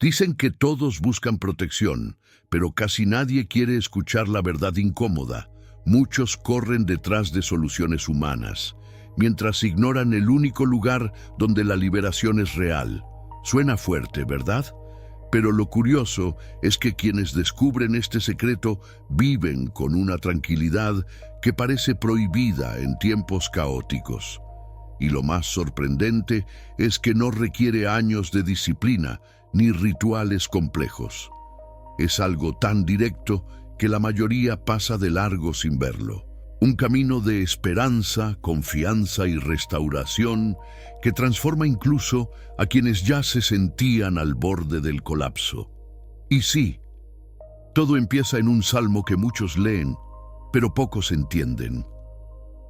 Dicen que todos buscan protección, pero casi nadie quiere escuchar la verdad incómoda. Muchos corren detrás de soluciones humanas, mientras ignoran el único lugar donde la liberación es real. Suena fuerte, ¿verdad? Pero lo curioso es que quienes descubren este secreto viven con una tranquilidad que parece prohibida en tiempos caóticos. Y lo más sorprendente es que no requiere años de disciplina ni rituales complejos. Es algo tan directo que la mayoría pasa de largo sin verlo. Un camino de esperanza, confianza y restauración que transforma incluso a quienes ya se sentían al borde del colapso. Y sí, todo empieza en un salmo que muchos leen, pero pocos entienden.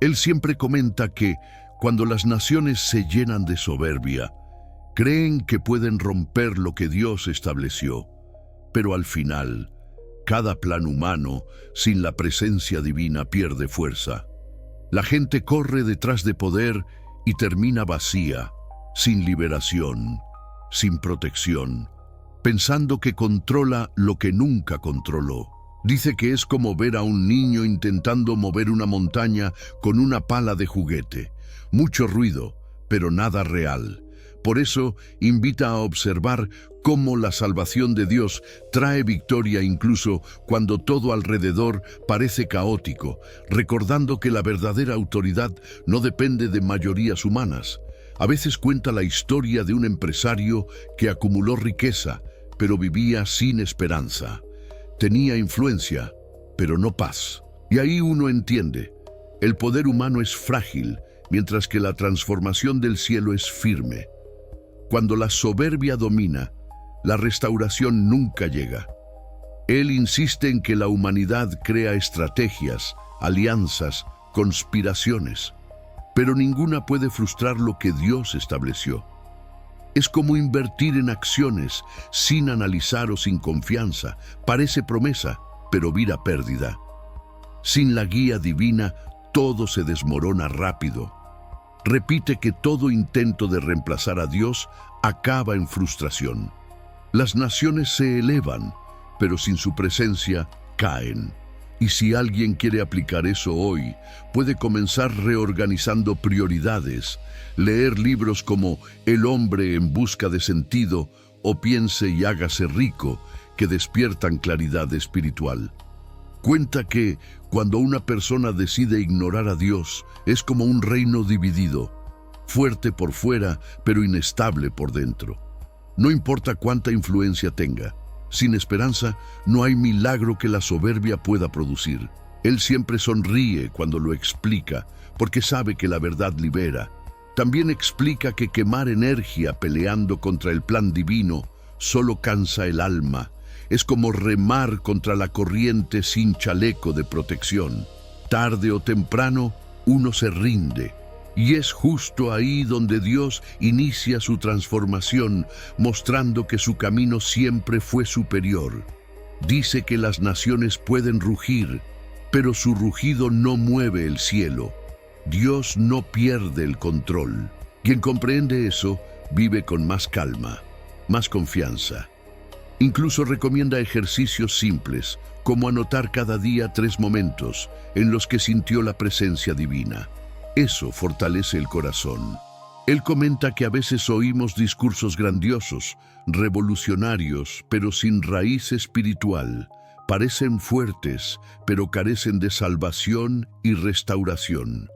Él siempre comenta que cuando las naciones se llenan de soberbia, creen que pueden romper lo que Dios estableció, pero al final, cada plan humano, sin la presencia divina, pierde fuerza. La gente corre detrás de poder y termina vacía, sin liberación, sin protección, pensando que controla lo que nunca controló. Dice que es como ver a un niño intentando mover una montaña con una pala de juguete. Mucho ruido, pero nada real. Por eso invita a observar cómo la salvación de Dios trae victoria incluso cuando todo alrededor parece caótico, recordando que la verdadera autoridad no depende de mayorías humanas. A veces cuenta la historia de un empresario que acumuló riqueza, pero vivía sin esperanza. Tenía influencia, pero no paz. Y ahí uno entiende, el poder humano es frágil, mientras que la transformación del cielo es firme. Cuando la soberbia domina, la restauración nunca llega. Él insiste en que la humanidad crea estrategias, alianzas, conspiraciones, pero ninguna puede frustrar lo que Dios estableció. Es como invertir en acciones sin analizar o sin confianza. Parece promesa, pero vira pérdida. Sin la guía divina, todo se desmorona rápido. Repite que todo intento de reemplazar a Dios acaba en frustración. Las naciones se elevan, pero sin su presencia caen. Y si alguien quiere aplicar eso hoy, puede comenzar reorganizando prioridades, leer libros como El hombre en busca de sentido o Piense y hágase rico, que despiertan claridad espiritual. Cuenta que cuando una persona decide ignorar a Dios, es como un reino dividido, fuerte por fuera, pero inestable por dentro. No importa cuánta influencia tenga, sin esperanza no hay milagro que la soberbia pueda producir. Él siempre sonríe cuando lo explica, porque sabe que la verdad libera. También explica que quemar energía peleando contra el plan divino solo cansa el alma. Es como remar contra la corriente sin chaleco de protección. Tarde o temprano, uno se rinde. Y es justo ahí donde Dios inicia su transformación, mostrando que su camino siempre fue superior. Dice que las naciones pueden rugir, pero su rugido no mueve el cielo. Dios no pierde el control. Quien comprende eso, vive con más calma, más confianza. Incluso recomienda ejercicios simples, como anotar cada día 3 momentos en los que sintió la presencia divina. Eso fortalece el corazón. Él comenta que a veces oímos discursos grandiosos, revolucionarios, pero sin raíz espiritual. Parecen fuertes, pero carecen de salvación y restauración.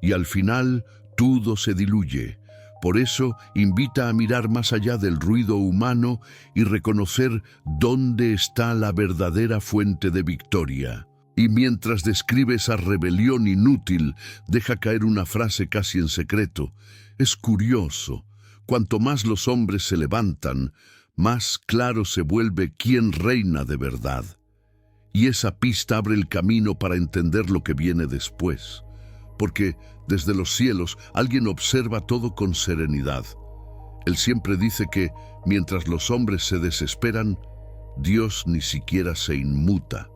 Y al final, todo se diluye. Por eso, invita a mirar más allá del ruido humano y reconocer dónde está la verdadera fuente de victoria. Y mientras describe esa rebelión inútil, deja caer una frase casi en secreto. Es curioso, cuanto más los hombres se levantan, más claro se vuelve quién reina de verdad. Y esa pista abre el camino para entender lo que viene después. Porque desde los cielos alguien observa todo con serenidad. Él siempre dice que, mientras los hombres se desesperan, Dios ni siquiera se inmuta.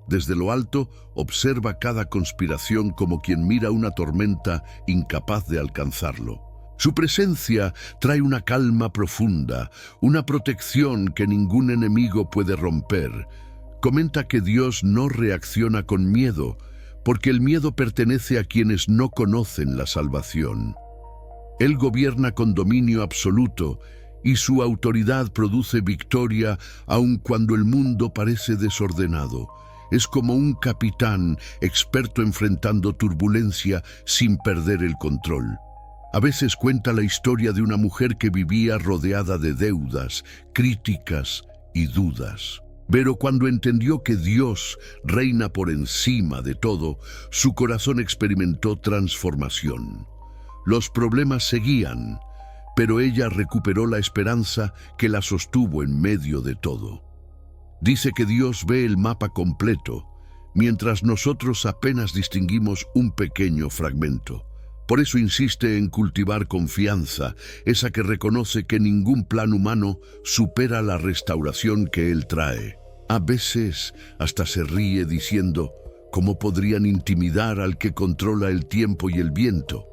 Desde lo alto, observa cada conspiración como quien mira una tormenta incapaz de alcanzarlo. Su presencia trae una calma profunda, una protección que ningún enemigo puede romper. Comenta que Dios no reacciona con miedo, porque el miedo pertenece a quienes no conocen la salvación. Él gobierna con dominio absoluto y su autoridad produce victoria aun cuando el mundo parece desordenado. Es como un capitán experto enfrentando turbulencia sin perder el control. A veces cuenta la historia de una mujer que vivía rodeada de deudas, críticas y dudas. Pero cuando entendió que Dios reina por encima de todo, su corazón experimentó transformación. Los problemas seguían, pero ella recuperó la esperanza que la sostuvo en medio de todo. Dice que Dios ve el mapa completo, mientras nosotros apenas distinguimos un pequeño fragmento. Por eso insiste en cultivar confianza, esa que reconoce que ningún plan humano supera la restauración que Él trae. A veces hasta se ríe diciendo, ¿cómo podrían intimidar al que controla el tiempo y el viento?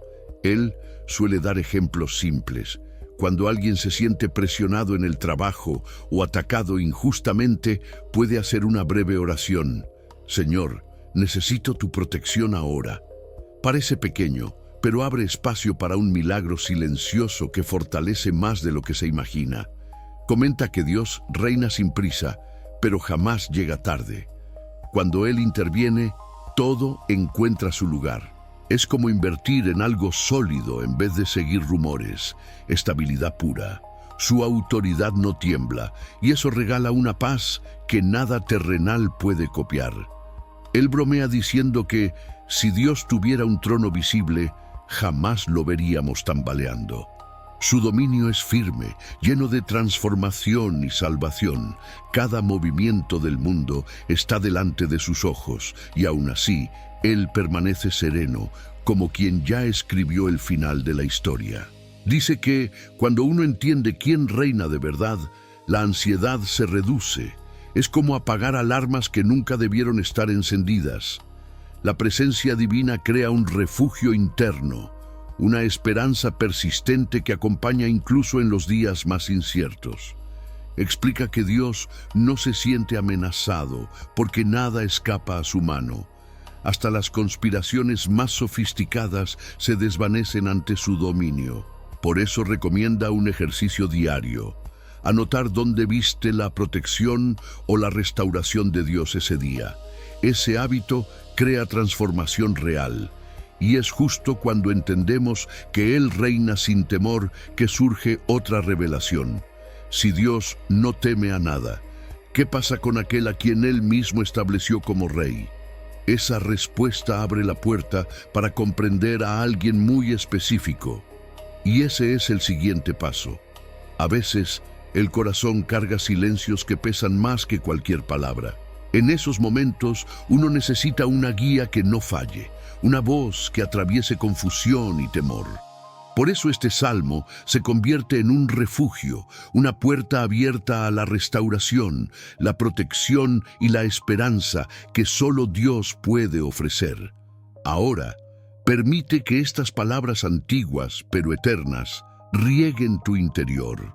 Él suele dar ejemplos simples. Cuando alguien se siente presionado en el trabajo o atacado injustamente, puede hacer una breve oración. Señor, necesito tu protección ahora. Parece pequeño, pero abre espacio para un milagro silencioso que fortalece más de lo que se imagina. Comenta que Dios reina sin prisa, pero jamás llega tarde. Cuando Él interviene, todo encuentra su lugar. Es como invertir en algo sólido en vez de seguir rumores, estabilidad pura. Su autoridad no tiembla, y eso regala una paz que nada terrenal puede copiar. Él bromea diciendo que, si Dios tuviera un trono visible, jamás lo veríamos tambaleando. Su dominio es firme, lleno de transformación y salvación. Cada movimiento del mundo está delante de sus ojos, y aún así, Él permanece sereno, como quien ya escribió el final de la historia. Dice que, cuando uno entiende quién reina de verdad, la ansiedad se reduce. Es como apagar alarmas que nunca debieron estar encendidas. La presencia divina crea un refugio interno, una esperanza persistente que acompaña incluso en los días más inciertos. Explica que Dios no se siente amenazado porque nada escapa a su mano. Hasta las conspiraciones más sofisticadas se desvanecen ante su dominio. Por eso recomienda un ejercicio diario, anotar dónde viste la protección o la restauración de Dios ese día. Ese hábito crea transformación real, y es justo cuando entendemos que Él reina sin temor que surge otra revelación. Si Dios no teme a nada, ¿qué pasa con aquel a quien Él mismo estableció como rey? Esa respuesta abre la puerta para comprender a alguien muy específico. Y ese es el siguiente paso. A veces, el corazón carga silencios que pesan más que cualquier palabra. En esos momentos, uno necesita una guía que no falle, una voz que atraviese confusión y temor. Por eso este salmo se convierte en un refugio, una puerta abierta a la restauración, la protección y la esperanza que solo Dios puede ofrecer. Ahora, permite que estas palabras antiguas pero eternas rieguen tu interior.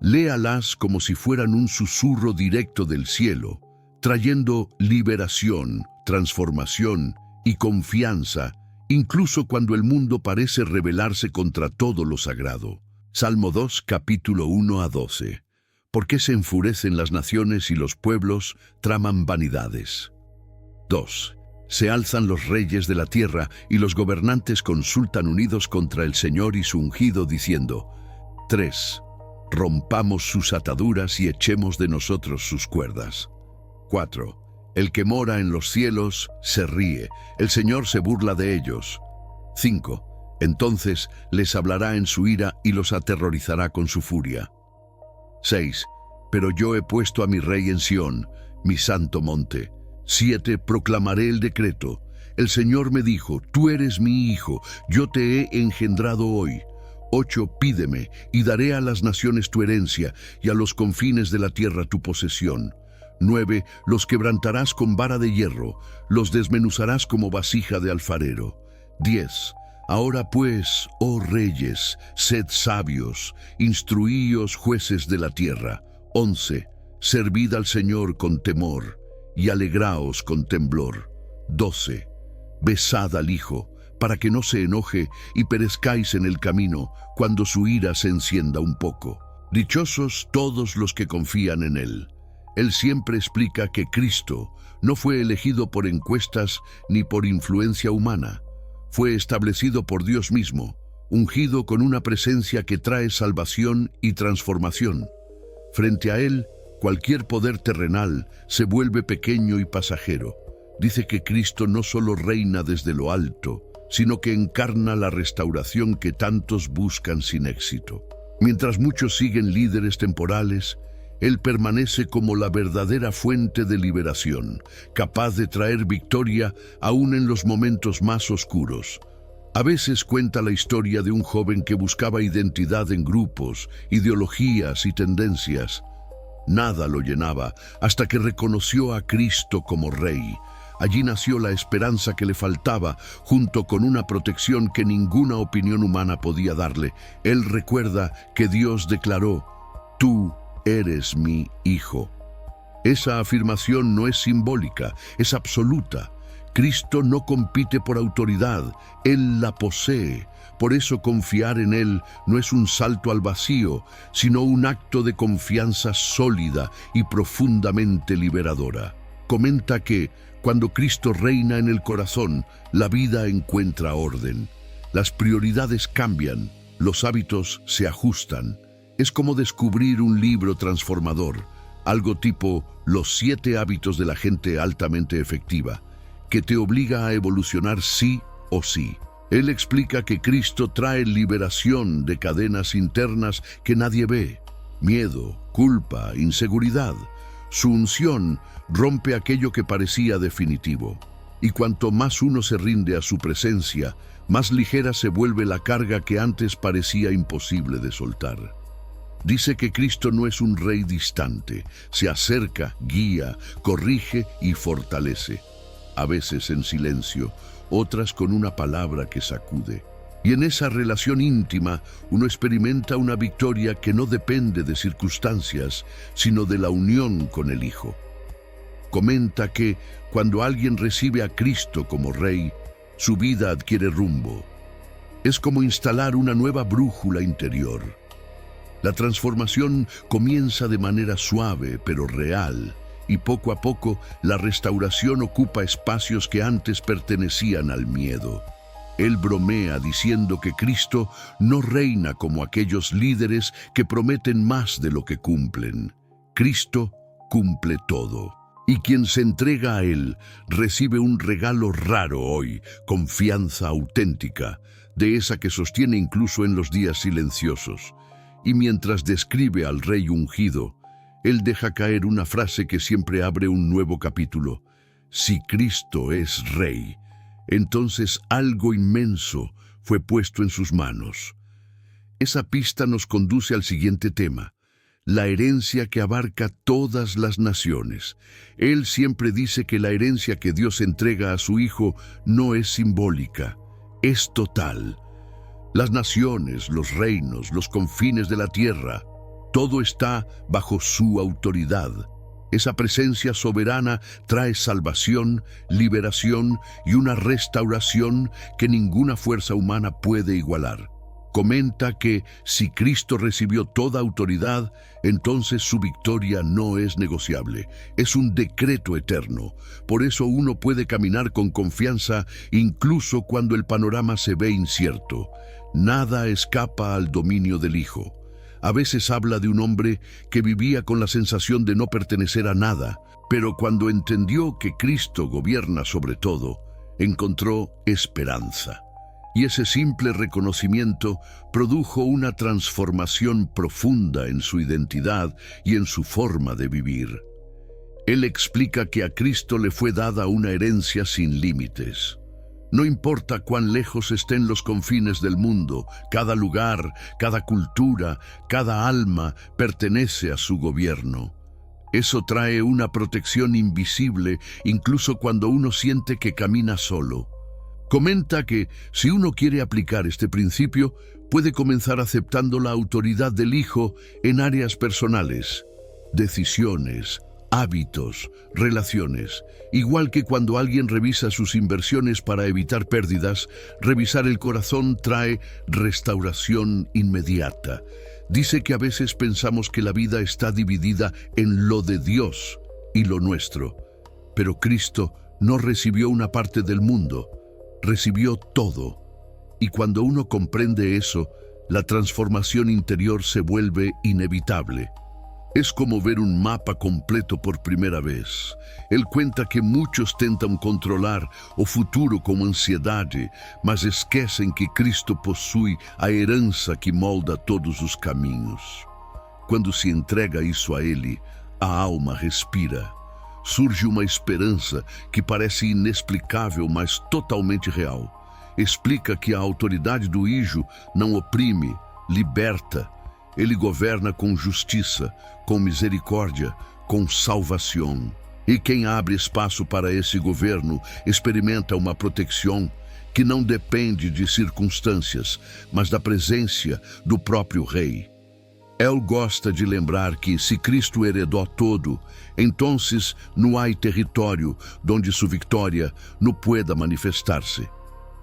Léalas como si fueran un susurro directo del cielo, trayendo liberación, transformación y confianza, incluso cuando el mundo parece rebelarse contra todo lo sagrado. Salmo 2, capítulo 1 a 12. ¿Por qué se enfurecen las naciones y los pueblos traman vanidades? 2. Se alzan los reyes de la tierra y los gobernantes consultan unidos contra el Señor y su ungido, diciendo: 3. Rompamos sus ataduras y echemos de nosotros sus cuerdas. 4. El que mora en los cielos se ríe, el Señor se burla de ellos. 5. Entonces les hablará en su ira y los aterrorizará con su furia. 6. Pero yo he puesto a mi rey en Sión, mi santo monte. 7. Proclamaré el decreto. El Señor me dijo: tú eres mi hijo, yo te he engendrado hoy. 8. Pídeme, y daré a las naciones tu herencia, y a los confines de la tierra tu posesión. 9. Los quebrantarás con vara de hierro, los desmenuzarás como vasija de alfarero. 10. Ahora pues, oh reyes, sed sabios, instruíos jueces de la tierra. 11. Servid al Señor con temor, y alegraos con temblor. 12. Besad al Hijo, para que no se enoje y perezcáis en el camino, cuando su ira se encienda un poco. Dichosos todos los que confían en Él. Él siempre explica que Cristo no fue elegido por encuestas ni por influencia humana. Fue establecido por Dios mismo, ungido con una presencia que trae salvación y transformación. Frente a Él, cualquier poder terrenal se vuelve pequeño y pasajero. Dice que Cristo no solo reina desde lo alto, sino que encarna la restauración que tantos buscan sin éxito. Mientras muchos siguen líderes temporales, Él permanece como la verdadera fuente de liberación, capaz de traer victoria aún en los momentos más oscuros. A veces cuenta la historia de un joven que buscaba identidad en grupos, ideologías y tendencias. Nada lo llenaba hasta que reconoció a Cristo como Rey. Allí nació la esperanza que le faltaba, junto con una protección que ninguna opinión humana podía darle. Él recuerda que Dios declaró: «Tú eres mi Hijo». Esa afirmación no es simbólica, es absoluta. Cristo no compite por autoridad, Él la posee. Por eso confiar en Él no es un salto al vacío, sino un acto de confianza sólida y profundamente liberadora. Comenta que, cuando Cristo reina en el corazón, la vida encuentra orden. Las prioridades cambian, los hábitos se ajustan. Es como descubrir un libro transformador, algo tipo Los 7 hábitos de la gente altamente efectiva, que te obliga a evolucionar sí o sí. Él explica que Cristo trae liberación de cadenas internas que nadie ve: miedo, culpa, inseguridad. Su unción rompe aquello que parecía definitivo. Y cuanto más uno se rinde a su presencia, más ligera se vuelve la carga que antes parecía imposible de soltar. Dice que Cristo no es un rey distante, se acerca, guía, corrige y fortalece. A veces en silencio, otras con una palabra que sacude. Y en esa relación íntima, uno experimenta una victoria que no depende de circunstancias, sino de la unión con el Hijo. Comenta que, cuando alguien recibe a Cristo como Rey, su vida adquiere rumbo. Es como instalar una nueva brújula interior. La transformación comienza de manera suave, pero real, y poco a poco la restauración ocupa espacios que antes pertenecían al miedo. Él bromea diciendo que Cristo no reina como aquellos líderes que prometen más de lo que cumplen. Cristo cumple todo. Y quien se entrega a Él recibe un regalo raro hoy: confianza auténtica, de esa que sostiene incluso en los días silenciosos. Y mientras describe al Rey ungido, Él deja caer una frase que siempre abre un nuevo capítulo: si Cristo es Rey, entonces algo inmenso fue puesto en sus manos. Esa pista nos conduce al siguiente tema: la herencia que abarca todas las naciones. Él siempre dice que la herencia que Dios entrega a su Hijo no es simbólica, es total. Las naciones, los reinos, los confines de la tierra, todo está bajo su autoridad. Esa presencia soberana trae salvación, liberación y una restauración que ninguna fuerza humana puede igualar. Comenta que si Cristo recibió toda autoridad, entonces su victoria no es negociable, es un decreto eterno. Por eso uno puede caminar con confianza incluso cuando el panorama se ve incierto. Nada escapa al dominio del Hijo. A veces habla de un hombre que vivía con la sensación de no pertenecer a nada, pero cuando entendió que Cristo gobierna sobre todo, encontró esperanza. Y ese simple reconocimiento produjo una transformación profunda en su identidad y en su forma de vivir. Él explica que a Cristo le fue dada una herencia sin límites. No importa cuán lejos estén los confines del mundo, cada lugar, cada cultura, cada alma pertenece a su gobierno. Eso trae una protección invisible incluso cuando uno siente que camina solo. Comenta que si uno quiere aplicar este principio, puede comenzar aceptando la autoridad del Hijo en áreas personales, decisiones, hábitos, relaciones. Igual que cuando alguien revisa sus inversiones para evitar pérdidas, revisar el corazón trae restauración inmediata. Dice que a veces pensamos que la vida está dividida en lo de Dios y lo nuestro, pero Cristo no recibió una parte del mundo, recibió todo. Y cuando uno comprende eso, la transformación interior se vuelve inevitable. Es como ver un mapa completo por primera vez. Él cuenta que muchos tentan controlar o futuro com ansiedade, mas esquecem que Cristo possui a herança que molda todos os caminhos. Quando se entrega isso a Ele, a alma respira. Surge uma esperança que parece inexplicável, mas totalmente real. Explica que a autoridade do Hijo não oprime, liberta. Ele governa com justiça, com misericórdia, com salvação. E quem abre espaço para esse governo experimenta uma proteção que não depende de circunstâncias, mas da presença do próprio Rei. Él gosta de lembrar que se Cristo heredou todo, entonces não há território donde su victoria não pueda manifestar-se.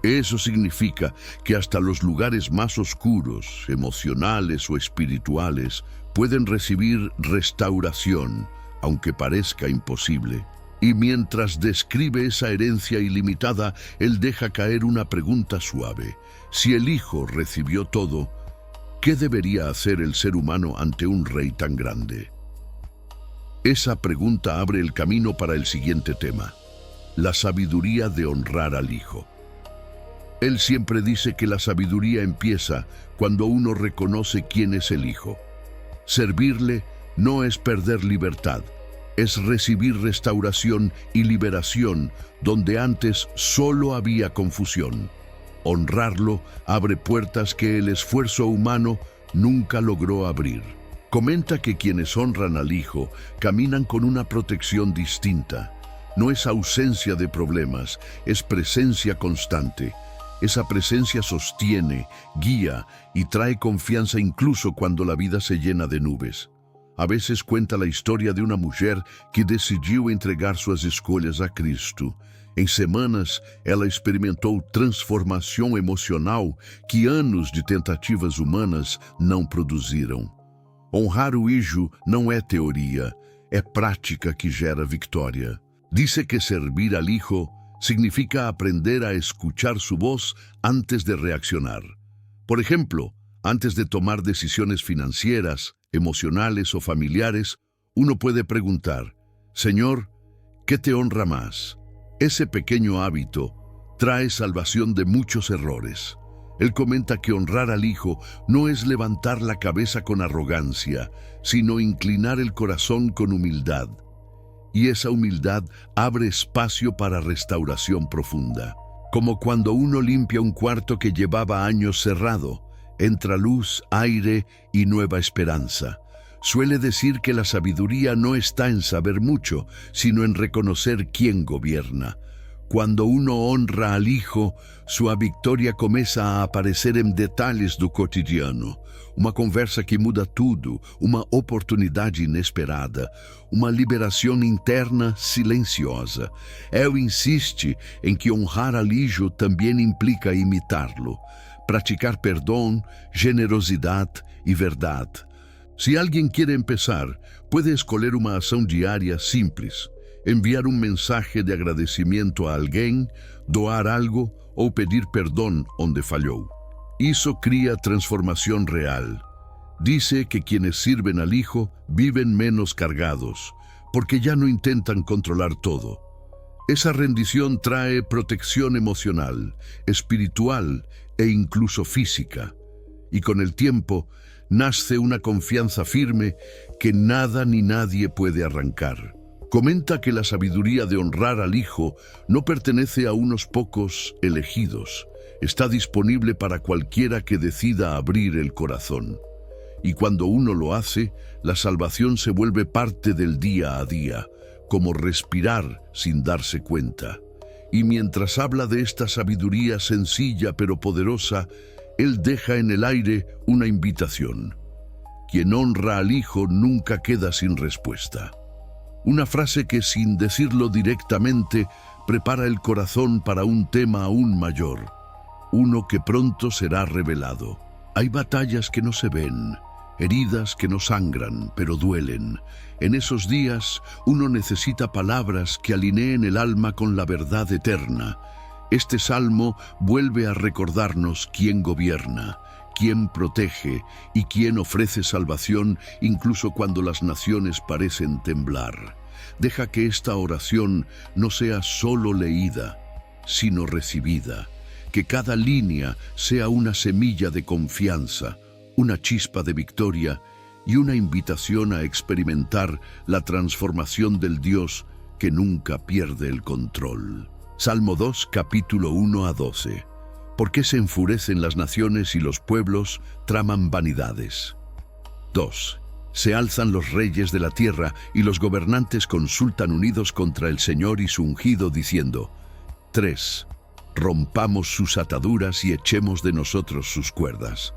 Eso significa que hasta los lugares más oscuros, emocionales o espirituales, pueden recibir restauración, aunque parezca imposible. Y mientras describe esa herencia ilimitada, él deja caer una pregunta suave. Si el Hijo recibió todo, ¿qué debería hacer el ser humano ante un Rey tan grande? Esa pregunta abre el camino para el siguiente tema: la sabiduría de honrar al Hijo. Él siempre dice que la sabiduría empieza cuando uno reconoce quién es el Hijo. Servirle no es perder libertad, es recibir restauración y liberación donde antes solo había confusión. Honrarlo abre puertas que el esfuerzo humano nunca logró abrir. Comenta que quienes honran al Hijo caminan con una protección distinta. No es ausencia de problemas, es presencia constante. Esa presencia sostiene, guía y trae confianza incluso cuando la vida se llena de nubes. A veces cuenta la historia de una mujer que decidiu entregar suas escolhas a Cristo. Em semanas, ela experimentou transformação emocional que anos de tentativas humanas não produziram. Honrar o Hijo não é teoria, é prática que gera vitória. Dice que servir al Hijo significa aprender a escuchar su voz antes de reaccionar. Por ejemplo, antes de tomar decisiones financieras, emocionales o familiares, uno puede preguntar: Señor, ¿qué te honra más? Ese pequeño hábito trae salvación de muchos errores. Él comenta que honrar al Hijo no es levantar la cabeza con arrogancia, sino inclinar el corazón con humildad. Y esa humildad abre espacio para restauración profunda. Como cuando uno limpia un cuarto que llevaba años cerrado, entra luz, aire y nueva esperanza. Suele decir que la sabiduría no está en saber mucho, sino en reconocer quién gobierna. Cuando uno honra al Hijo, sua victoria começa a aparecer em detalhes do cotidiano. Uma conversa que muda tudo, uma oportunidade inesperada, uma liberação interna silenciosa. Él insiste em que honrar al Hijo também implica imitá-lo, praticar perdão, generosidade e verdade. Si alguien quiere empezar, puede escoger uma ação diária simples: enviar un mensaje de agradecimiento a alguien, doar algo o pedir perdón onde falló. Eso cría transformación real. Dice que quienes sirven al Hijo viven menos cargados, porque ya no intentan controlar todo. Esa rendición trae protección emocional, espiritual e incluso física. Y con el tiempo, nace una confianza firme que nada ni nadie puede arrancar. Comenta que la sabiduría de honrar al Hijo no pertenece a unos pocos elegidos. Está disponible para cualquiera que decida abrir el corazón. Y cuando uno lo hace, la salvación se vuelve parte del día a día, como respirar sin darse cuenta. Y mientras habla de esta sabiduría sencilla pero poderosa, él deja en el aire una invitación. Quien honra al Hijo nunca queda sin respuesta. Una frase que, sin decirlo directamente, prepara el corazón para un tema aún mayor, uno que pronto será revelado. Hay batallas que no se ven, heridas que no sangran, pero duelen. En esos días, uno necesita palabras que alineen el alma con la verdad eterna. Este salmo vuelve a recordarnos quién gobierna, quién protege y quién ofrece salvación incluso cuando las naciones parecen temblar. Deja que esta oración no sea solo leída, sino recibida. Que cada línea sea una semilla de confianza, una chispa de victoria y una invitación a experimentar la transformación del Dios que nunca pierde el control. Salmo 2, capítulo 1 a 12. ¿Por qué se enfurecen las naciones y los pueblos traman vanidades? 2. Se alzan los reyes de la tierra y los gobernantes consultan unidos contra el Señor y su ungido, diciendo: 3. Rompamos sus ataduras y echemos de nosotros sus cuerdas.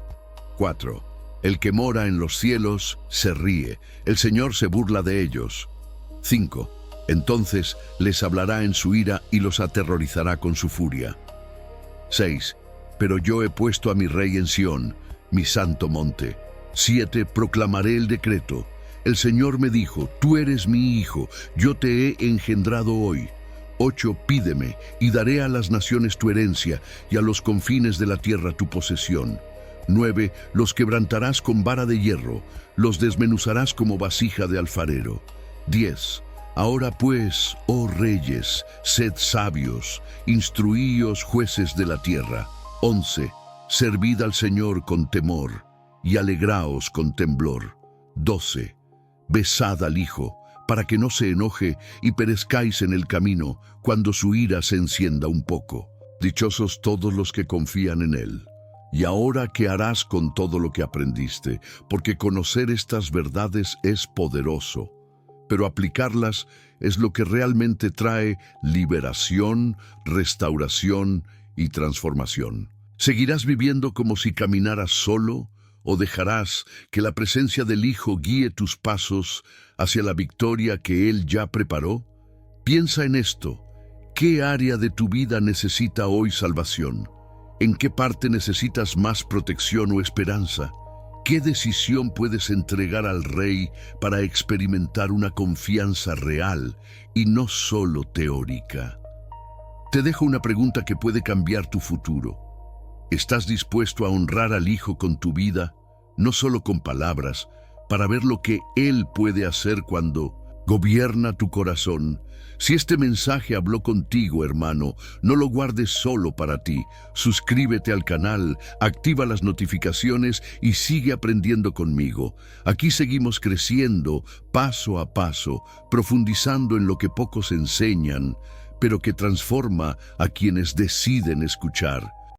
4. El que mora en los cielos se ríe, el Señor se burla de ellos. 5. Entonces les hablará en su ira y los aterrorizará con su furia. 6. Pero yo he puesto a mi rey en Sión, mi santo monte. 7. Proclamaré el decreto. El Señor me dijo: tú eres mi hijo, yo te he engendrado hoy. 8. Pídeme, y daré a las naciones tu herencia, y a los confines de la tierra tu posesión. 9. Los quebrantarás con vara de hierro, los desmenuzarás como vasija de alfarero. 10. Ahora pues, oh reyes, sed sabios, instruíos jueces de la tierra. 11. Servid al Señor con temor, y alegraos con temblor. 12. Besad al Hijo, para que no se enoje y perezcáis en el camino, cuando su ira se encienda un poco. Dichosos todos los que confían en Él. Y ahora, ¿qué harás con todo lo que aprendiste? Porque conocer estas verdades es poderoso, pero aplicarlas es lo que realmente trae liberación, restauración y transformación. ¿Seguirás viviendo como si caminaras solo, o dejarás que la presencia del Hijo guíe tus pasos hacia la victoria que Él ya preparó? Piensa en esto. ¿Qué área de tu vida necesita hoy salvación? ¿En qué parte necesitas más protección o esperanza? ¿Qué decisión puedes entregar al Rey para experimentar una confianza real y no solo teórica? Te dejo una pregunta que puede cambiar tu futuro. ¿Estás dispuesto a honrar al Hijo con tu vida, no solo con palabras, para ver lo que Él puede hacer cuando gobierna tu corazón? Si este mensaje habló contigo, hermano, no lo guardes solo para ti. Suscríbete al canal, activa las notificaciones y sigue aprendiendo conmigo. Aquí seguimos creciendo paso a paso, profundizando en lo que pocos enseñan, pero que transforma a quienes deciden escuchar.